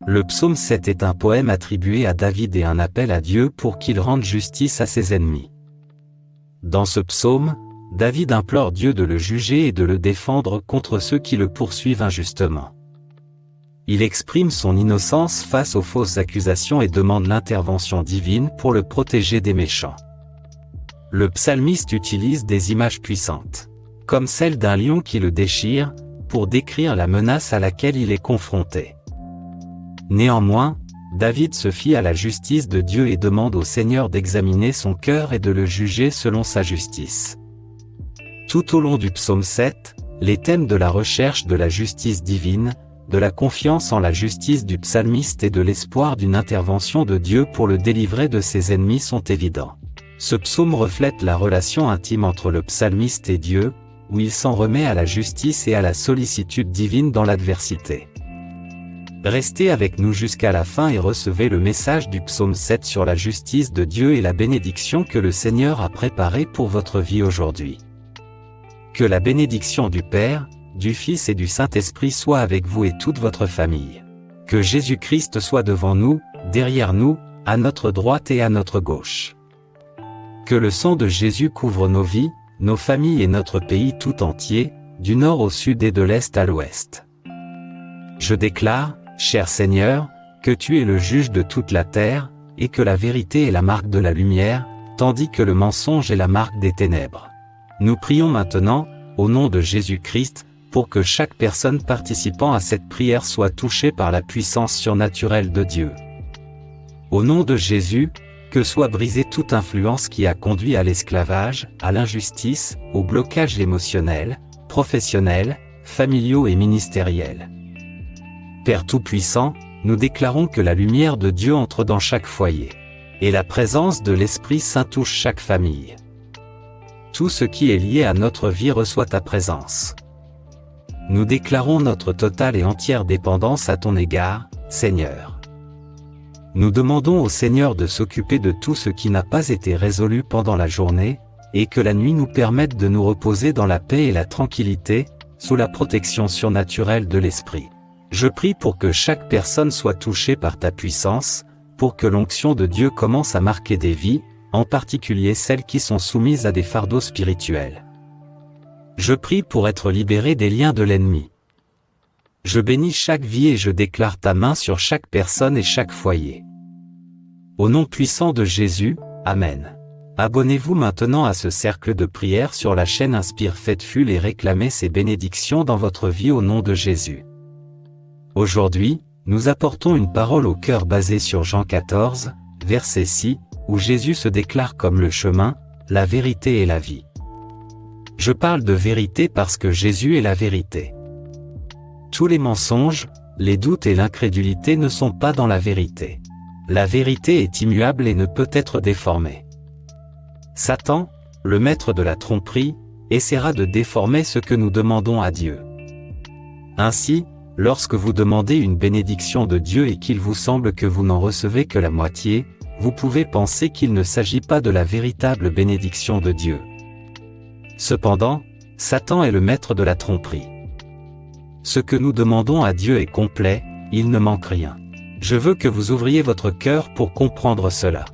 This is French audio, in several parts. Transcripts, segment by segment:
Le psaume 7 est un poème attribué à David et un appel à Dieu pour qu'il rende justice à ses ennemis. Dans ce psaume, David implore Dieu de le juger et de le défendre contre ceux qui le poursuivent injustement. Il exprime son innocence face aux fausses accusations et demande l'intervention divine pour le protéger des méchants. Le psalmiste utilise des images puissantes, comme celle d'un lion qui le déchire, pour décrire la menace à laquelle il est confronté. Néanmoins, David se fie à la justice de Dieu et demande au Seigneur d'examiner son cœur et de le juger selon sa justice. Tout au long du psaume 7, les thèmes de la recherche de la justice divine, de la confiance en la justice du psalmiste et de l'espoir d'une intervention de Dieu pour le délivrer de ses ennemis sont évidents. Ce psaume reflète la relation intime entre le psalmiste et Dieu, où il s'en remet à la justice et à la sollicitude divine dans l'adversité. Restez avec nous jusqu'à la fin et recevez le message du psaume 7 sur la justice de Dieu et la bénédiction que le Seigneur a préparée pour votre vie aujourd'hui. Que la bénédiction du Père, du Fils et du Saint-Esprit soit avec vous et toute votre famille. Que Jésus-Christ soit devant nous, derrière nous, à notre droite et à notre gauche. Que le sang de Jésus couvre nos vies, nos familles et notre pays tout entier, du nord au sud et de l'est à l'ouest. Je déclare, cher Seigneur, que tu es le juge de toute la terre, et que la vérité est la marque de la lumière, tandis que le mensonge est la marque des ténèbres. Nous prions maintenant, au nom de Jésus-Christ, pour que chaque personne participant à cette prière soit touchée par la puissance surnaturelle de Dieu. Au nom de Jésus, que soit brisée toute influence qui a conduit à l'esclavage, à l'injustice, au blocage émotionnel, professionnel, familiaux et ministériels. Père Tout-Puissant, nous déclarons que la lumière de Dieu entre dans chaque foyer, et la présence de l'Esprit Saint touche chaque famille. Tout ce qui est lié à notre vie reçoit ta présence. Nous déclarons notre totale et entière dépendance à ton égard, Seigneur. Nous demandons au Seigneur de s'occuper de tout ce qui n'a pas été résolu pendant la journée, et que la nuit nous permette de nous reposer dans la paix et la tranquillité, sous la protection surnaturelle de l'Esprit. Je prie pour que chaque personne soit touchée par ta puissance, pour que l'onction de Dieu commence à marquer des vies, en particulier celles qui sont soumises à des fardeaux spirituels. Je prie pour être libéré des liens de l'ennemi. Je bénis chaque vie et je déclare ta main sur chaque personne et chaque foyer. Au nom puissant de Jésus, Amen. Abonnez-vous maintenant à ce cercle de prière sur la chaîne Inspire Faithful et réclamez ces bénédictions dans votre vie au nom de Jésus. Aujourd'hui, nous apportons une parole au cœur basée sur Jean 14, verset 6, où Jésus se déclare comme le chemin, la vérité et la vie. Je parle de vérité parce que Jésus est la vérité. Tous les mensonges, les doutes et l'incrédulité ne sont pas dans la vérité. La vérité est immuable et ne peut être déformée. Satan, le maître de la tromperie, essaiera de déformer ce que nous demandons à Dieu. Ainsi, lorsque vous demandez une bénédiction de Dieu et qu'il vous semble que vous n'en recevez que la moitié, vous pouvez penser qu'il ne s'agit pas de la véritable bénédiction de Dieu. Cependant, Satan est le maître de la tromperie. Ce que nous demandons à Dieu est complet, il ne manque rien. Je veux que vous ouvriez votre cœur pour comprendre cela.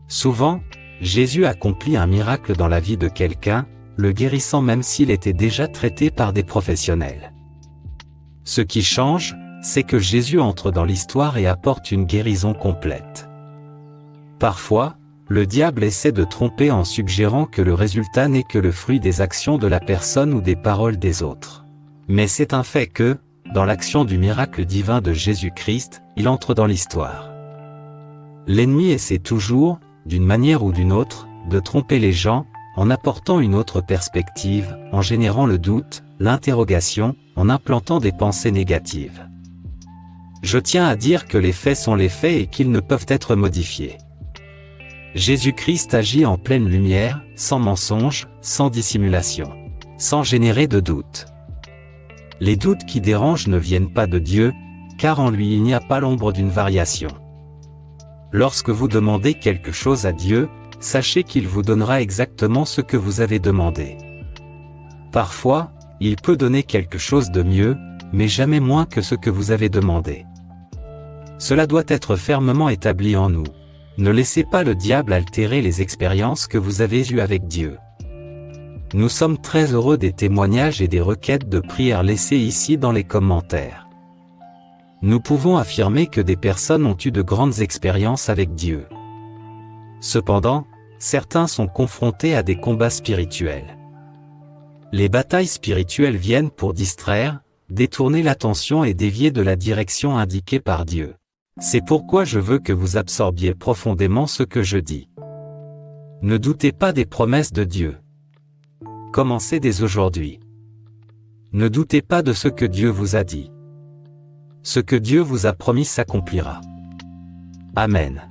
Souvent, Jésus accomplit un miracle dans la vie de quelqu'un, le guérissant même s'il était déjà traité par des professionnels. Ce qui change, c'est que Jésus entre dans l'histoire et apporte une guérison complète. Parfois, le diable essaie de tromper en suggérant que le résultat n'est que le fruit des actions de la personne ou des paroles des autres. Mais c'est un fait que, dans l'action du miracle divin de Jésus-Christ, il entre dans l'histoire. L'ennemi essaie toujours, d'une manière ou d'une autre, de tromper les gens, en apportant une autre perspective, en générant le doute, l'interrogation, en implantant des pensées négatives. Je tiens à dire que les faits sont les faits et qu'ils ne peuvent être modifiés. Jésus-Christ agit en pleine lumière, sans mensonge, sans dissimulation, sans générer de doute. Les doutes qui dérangent ne viennent pas de Dieu, car en lui il n'y a pas l'ombre d'une variation. Lorsque vous demandez quelque chose à Dieu, sachez qu'il vous donnera exactement ce que vous avez demandé. Parfois, il peut donner quelque chose de mieux, mais jamais moins que ce que vous avez demandé. Cela doit être fermement établi en nous. Ne laissez pas le diable altérer les expériences que vous avez eues avec Dieu. Nous sommes très heureux des témoignages et des requêtes de prière laissées ici dans les commentaires. Nous pouvons affirmer que des personnes ont eu de grandes expériences avec Dieu. Cependant, certains sont confrontés à des combats spirituels. Les batailles spirituelles viennent pour distraire, détourner l'attention et dévier de la direction indiquée par Dieu. C'est pourquoi je veux que vous absorbiez profondément ce que je dis. Ne doutez pas des promesses de Dieu. Commencez dès aujourd'hui. Ne doutez pas de ce que Dieu vous a dit. Ce que Dieu vous a promis s'accomplira. Amen.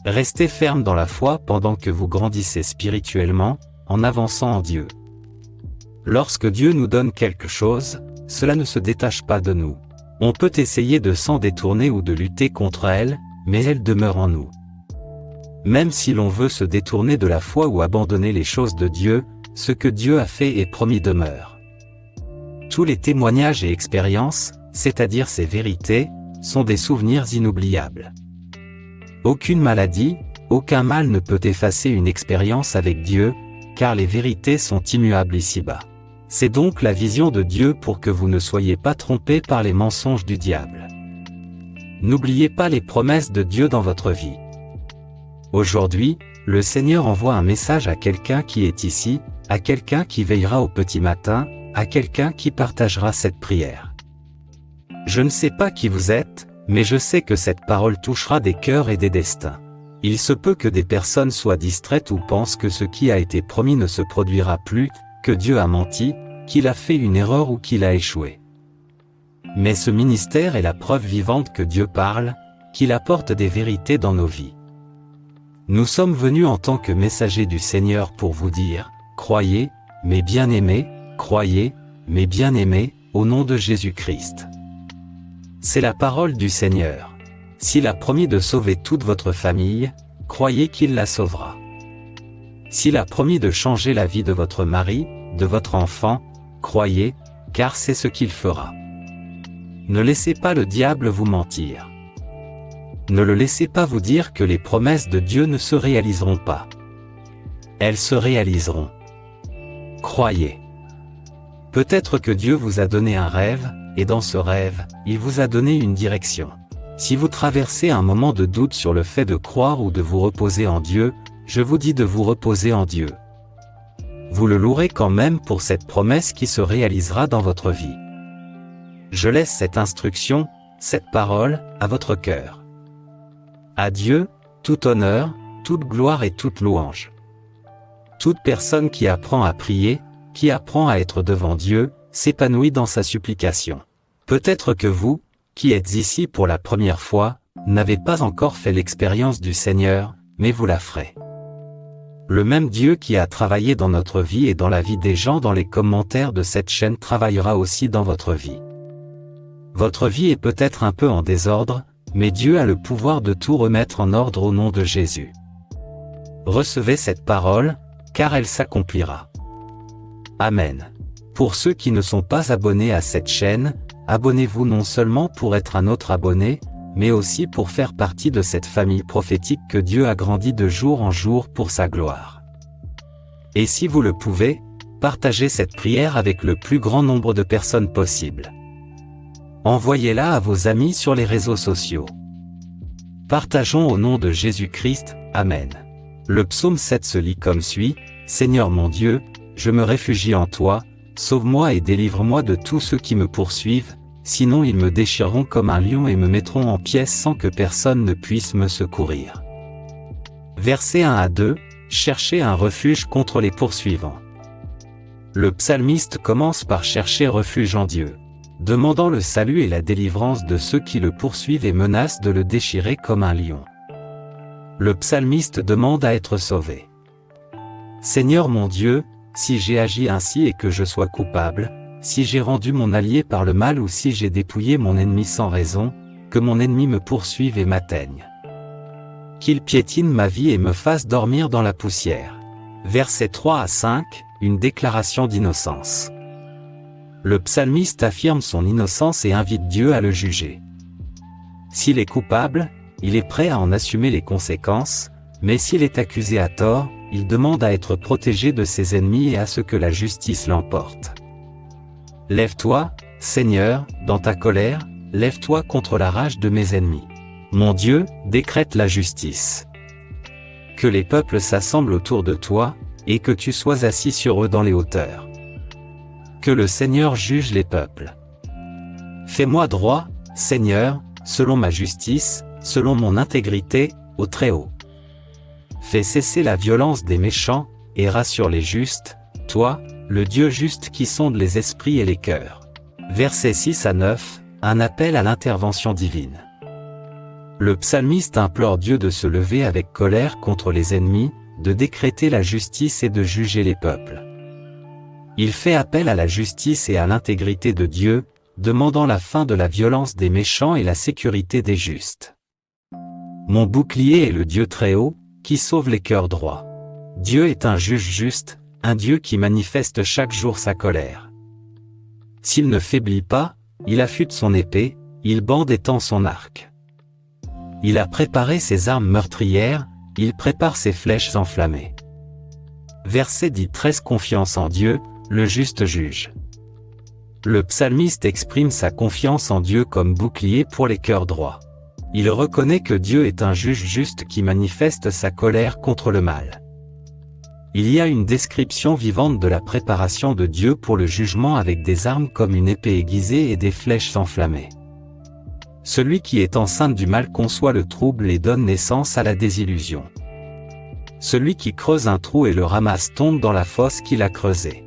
Restez ferme dans la foi pendant que vous grandissez spirituellement, en avançant en Dieu. Lorsque Dieu nous donne quelque chose, cela ne se détache pas de nous. On peut essayer de s'en détourner ou de lutter contre elle, mais elle demeure en nous. Même si l'on veut se détourner de la foi ou abandonner les choses de Dieu, ce que Dieu a fait et promis demeure. Tous les témoignages et expériences, c'est-à-dire ces vérités, sont des souvenirs inoubliables. Aucune maladie, aucun mal ne peut effacer une expérience avec Dieu, car les vérités sont immuables ici-bas. C'est donc la vision de Dieu pour que vous ne soyez pas trompés par les mensonges du diable. N'oubliez pas les promesses de Dieu dans votre vie. Aujourd'hui, le Seigneur envoie un message à quelqu'un qui est ici, à quelqu'un qui veillera au petit matin, à quelqu'un qui partagera cette prière. Je ne sais pas qui vous êtes, mais je sais que cette parole touchera des cœurs et des destins. Il se peut que des personnes soient distraites ou pensent que ce qui a été promis ne se produira plus, que Dieu a menti, qu'il a fait une erreur ou qu'il a échoué. Mais ce ministère est la preuve vivante que Dieu parle, qu'il apporte des vérités dans nos vies. Nous sommes venus en tant que messagers du Seigneur pour vous dire, croyez, mes bien-aimés, croyez, mes bien-aimés, au nom de Jésus-Christ. C'est la parole du Seigneur. S'il a promis de sauver toute votre famille, croyez qu'il la sauvera. S'il a promis de changer la vie de votre mari, de votre enfant, croyez, car c'est ce qu'il fera. Ne laissez pas le diable vous mentir. Ne le laissez pas vous dire que les promesses de Dieu ne se réaliseront pas. Elles se réaliseront. Croyez. Peut-être que Dieu vous a donné un rêve, et dans ce rêve, il vous a donné une direction. Si vous traversez un moment de doute sur le fait de croire ou de vous reposer en Dieu, je vous dis de vous reposer en Dieu. Vous le louerez quand même pour cette promesse qui se réalisera dans votre vie. Je laisse cette instruction, cette parole, à votre cœur. À Dieu, tout honneur, toute gloire et toute louange. Toute personne qui apprend à prier, qui apprend à être devant Dieu, s'épanouit dans sa supplication. Peut-être que vous, qui êtes ici pour la première fois, n'avez pas encore fait l'expérience du Seigneur, mais vous la ferez. Le même Dieu qui a travaillé dans notre vie et dans la vie des gens dans les commentaires de cette chaîne travaillera aussi dans votre vie. Votre vie est peut-être un peu en désordre, mais Dieu a le pouvoir de tout remettre en ordre au nom de Jésus. Recevez cette parole, car elle s'accomplira. Amen. Pour ceux qui ne sont pas abonnés à cette chaîne, abonnez-vous non seulement pour être un autre abonné, mais aussi pour faire partie de cette famille prophétique que Dieu agrandit de jour en jour pour sa gloire. Et si vous le pouvez, partagez cette prière avec le plus grand nombre de personnes possible. Envoyez-la à vos amis sur les réseaux sociaux. Partageons au nom de Jésus-Christ, Amen. Le psaume 7 se lit comme suit, « Seigneur mon Dieu, je me réfugie en toi, sauve-moi et délivre-moi de tous ceux qui me poursuivent, sinon ils me déchireront comme un lion et me mettront en pièces sans que personne ne puisse me secourir. » Versets 1 à 2, cherchez un refuge contre les poursuivants. Le psalmiste commence par chercher refuge en Dieu, demandant le salut et la délivrance de ceux qui le poursuivent et menacent de le déchirer comme un lion. Le psalmiste demande à être sauvé. Seigneur mon Dieu, si j'ai agi ainsi et que je sois coupable, si j'ai rendu mon allié par le mal ou si j'ai dépouillé mon ennemi sans raison, que mon ennemi me poursuive et m'atteigne. Qu'il piétine ma vie et me fasse dormir dans la poussière. Versets 3 à 5, une déclaration d'innocence. Le psalmiste affirme son innocence et invite Dieu à le juger. S'il est coupable, il est prêt à en assumer les conséquences, mais s'il est accusé à tort, il demande à être protégé de ses ennemis et à ce que la justice l'emporte. Lève-toi, Seigneur, dans ta colère, lève-toi contre la rage de mes ennemis. Mon Dieu, décrète la justice. Que les peuples s'assemblent autour de toi, et que tu sois assis sur eux dans les hauteurs. Que le Seigneur juge les peuples. Fais-moi droit, Seigneur, selon ma justice, selon mon intégrité, au Très-Haut. Fais cesser la violence des méchants, et rassure les justes, toi, le Dieu juste qui sonde les esprits et les cœurs. Versets 6 à 9, un appel à l'intervention divine. Le psalmiste implore Dieu de se lever avec colère contre les ennemis, de décréter la justice et de juger les peuples. Il fait appel à la justice et à l'intégrité de Dieu, demandant la fin de la violence des méchants et la sécurité des justes. Mon bouclier est le Dieu Très-Haut, qui sauve les cœurs droits. Dieu est un juge juste, un Dieu qui manifeste chaque jour sa colère. S'il ne faiblit pas, il affûte son épée, il bande et tend son arc. Il a préparé ses armes meurtrières, il prépare ses flèches enflammées. Verset 13 Confiance en Dieu, le juste juge. Le psalmiste exprime sa confiance en Dieu comme bouclier pour les cœurs droits. Il reconnaît que Dieu est un juge juste qui manifeste sa colère contre le mal. Il y a une description vivante de la préparation de Dieu pour le jugement avec des armes comme une épée aiguisée et des flèches enflammées. Celui qui est enceinte du mal conçoit le trouble et donne naissance à la désillusion. Celui qui creuse un trou et le ramasse tombe dans la fosse qu'il a creusée.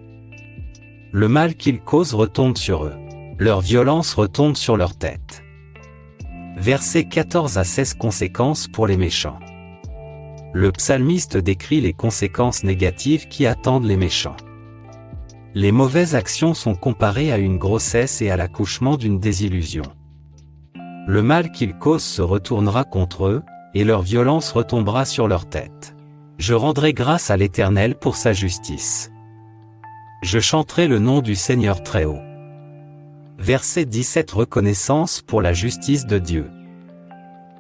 Le mal qu'ils causent retombe sur eux. Leur violence retombe sur leur tête. Versets 14 à 16 Conséquences pour les méchants. Le psalmiste décrit les conséquences négatives qui attendent les méchants. Les mauvaises actions sont comparées à une grossesse et à l'accouchement d'une désillusion. Le mal qu'ils causent se retournera contre eux, et leur violence retombera sur leur tête. Je rendrai grâce à l'Éternel pour sa justice. Je chanterai le nom du Seigneur Très-Haut. Verset 17 Reconnaissance pour la justice de Dieu.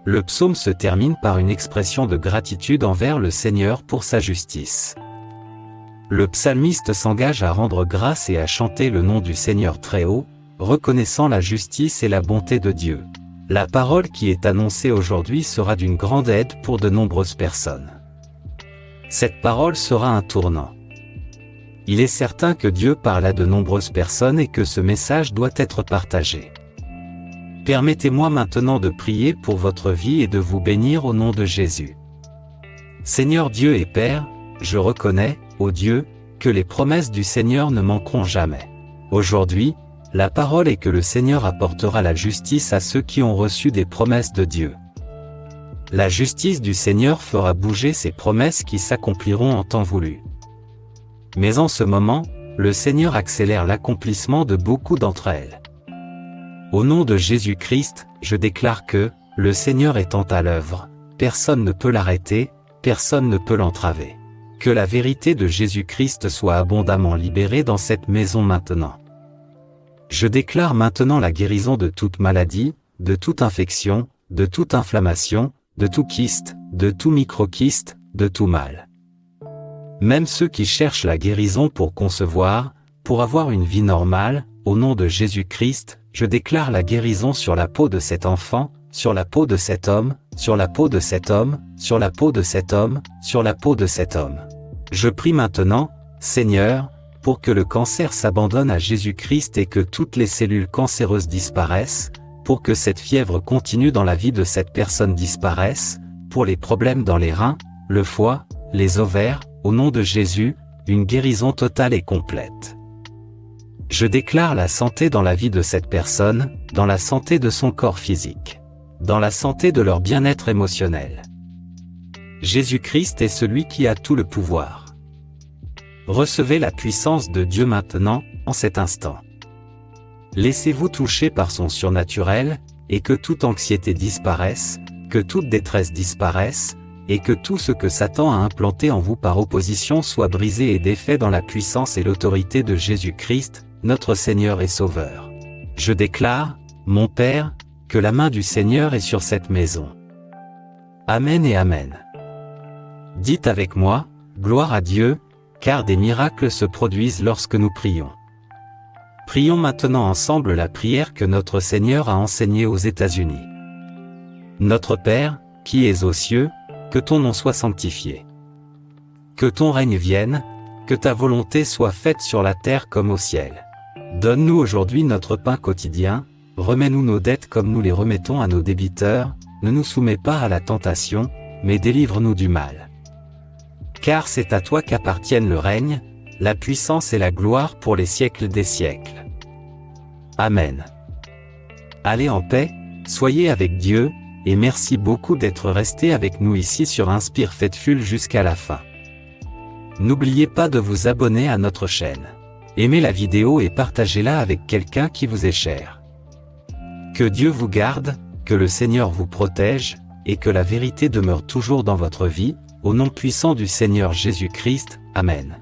Le psaume se termine par une expression de gratitude envers le Seigneur pour sa justice. Le psalmiste s'engage à rendre grâce et à chanter le nom du Seigneur Très-Haut, reconnaissant la justice et la bonté de Dieu. La parole qui est annoncée aujourd'hui sera d'une grande aide pour de nombreuses personnes. Cette parole sera un tournant. Il est certain que Dieu parle à de nombreuses personnes et que ce message doit être partagé. Permettez-moi maintenant de prier pour votre vie et de vous bénir au nom de Jésus. Seigneur Dieu et Père, je reconnais, ô Dieu, que les promesses du Seigneur ne manqueront jamais. Aujourd'hui, la parole est que le Seigneur apportera la justice à ceux qui ont reçu des promesses de Dieu. La justice du Seigneur fera bouger ces promesses qui s'accompliront en temps voulu. Mais en ce moment, le Seigneur accélère l'accomplissement de beaucoup d'entre elles. Au nom de Jésus-Christ, je déclare que, le Seigneur étant à l'œuvre, personne ne peut l'arrêter, personne ne peut l'entraver. Que la vérité de Jésus-Christ soit abondamment libérée dans cette maison maintenant. Je déclare maintenant la guérison de toute maladie, de toute infection, de toute inflammation, de tout kyste, de tout microkyste, de tout mal. Même ceux qui cherchent la guérison pour concevoir, pour avoir une vie normale, au nom de Jésus-Christ, je déclare la guérison sur la peau de cet enfant, sur la peau de cet homme, sur la peau de cet homme, sur la peau de cet homme, sur la peau de cet homme. Je prie maintenant, Seigneur, pour que le cancer s'abandonne à Jésus-Christ et que toutes les cellules cancéreuses disparaissent, pour que cette fièvre continue dans la vie de cette personne disparaisse, pour les problèmes dans les reins, le foie, les ovaires, au nom de Jésus, une guérison totale et complète. Je déclare la santé dans la vie de cette personne, dans la santé de son corps physique, dans la santé de leur bien-être émotionnel. Jésus-Christ est celui qui a tout le pouvoir. Recevez la puissance de Dieu maintenant, en cet instant. Laissez-vous toucher par son surnaturel, et que toute anxiété disparaisse, que toute détresse disparaisse, et que tout ce que Satan a implanté en vous par opposition soit brisé et défait dans la puissance et l'autorité de Jésus-Christ, notre Seigneur et Sauveur. Je déclare, mon Père, que la main du Seigneur est sur cette maison. Amen et Amen. Dites avec moi, gloire à Dieu, car des miracles se produisent lorsque nous prions. Prions maintenant ensemble la prière que notre Seigneur a enseignée aux États-Unis. Notre Père, qui es aux cieux, que ton nom soit sanctifié. Que ton règne vienne, que ta volonté soit faite sur la terre comme au ciel. Donne-nous aujourd'hui notre pain quotidien, remets-nous nos dettes comme nous les remettons à nos débiteurs, ne nous soumets pas à la tentation, mais délivre-nous du mal. Car c'est à toi qu'appartiennent le règne, la puissance et la gloire pour les siècles des siècles. Amen. Allez en paix, soyez avec Dieu, et merci beaucoup d'être resté avec nous ici sur Inspire Faithful jusqu'à la fin. N'oubliez pas de vous abonner à notre chaîne. Aimez la vidéo et partagez-la avec quelqu'un qui vous est cher. Que Dieu vous garde, que le Seigneur vous protège, et que la vérité demeure toujours dans votre vie, au nom puissant du Seigneur Jésus-Christ. Amen.